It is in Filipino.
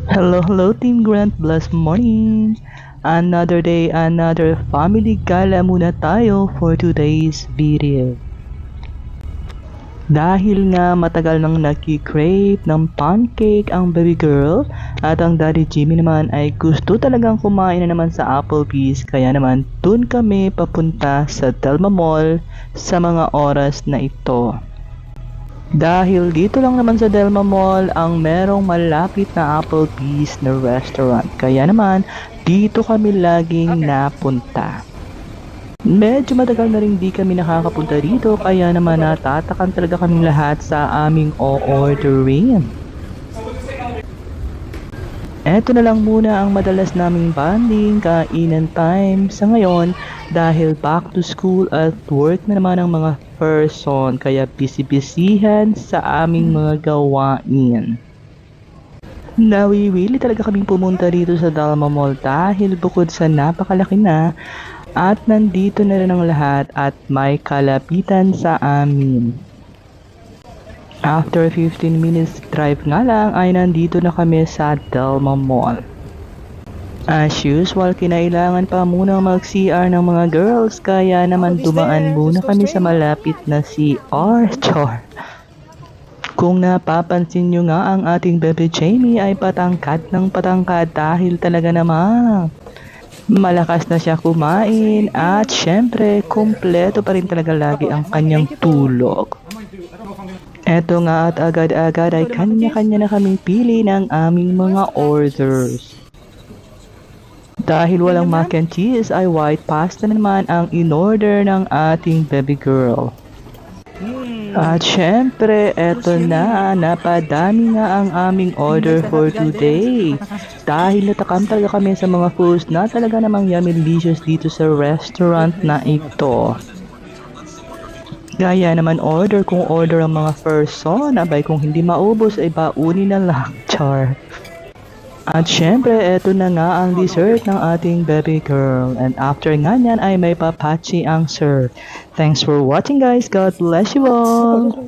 Hello, Team Grant. Blessed morning. Another day, another family gala muna tayo for today's video. Dahil nga matagal nang nagki-crave ng pancake ang baby girl at ang daddy Jimmy naman ay gusto talagang kumain na naman sa Applebee's, kaya naman dun kami papunta sa Delma Mall sa mga oras na ito. Dahil dito lang naman sa Delma Mall ang merong malapit na Applebee's na restaurant. Kaya naman, dito kami laging napunta. Medyo matagal na rin di kami nakakapunta dito, kaya naman natatakan talaga kaming lahat sa aming o-ordering. Eto na lang muna ang madalas naming bonding, kainan time sa ngayon dahil back to school at work na naman ang mga person, kaya busy-busyhan sa aming mga gawain. Nawiwili talaga kaming pumunta dito sa Dalma Mall dahil bukod sa napakalaki na at nandito na rin ang lahat at may kalapitan sa amin. After 15 minutes drive nga lang ay nandito na kami sa Delma Mall. As usual, kinailangan pa muna mag-CR ng mga girls, kaya naman dumaan muna kami sa malapit na CR. Char. Kung napapansin nyo nga, ang ating bebe Jamie ay patangkad ng patangkad dahil talaga namang malakas na siya kumain at syempre kumpleto pa rin talaga lagi ang kanyang tulog. Eto nga at agad-agad ay kanya-kanya na kaming pili ng aming mga orders. Dahil walang mac and cheese ay white pasta naman ang in-order ng ating baby girl. At syempre, eto na, napadami nga ang aming order for today. Dahil natakam talaga kami sa mga foods na talaga namang yummy delicious dito sa restaurant na ito. Gaya naman order kung order ang mga person, abay kung hindi maubos ay baunin na lang, char. At syempre, eto na nga ang dessert ng ating baby girl. And after nga niyan ay may papachi ang serve. Thanks for watching guys. God bless you all.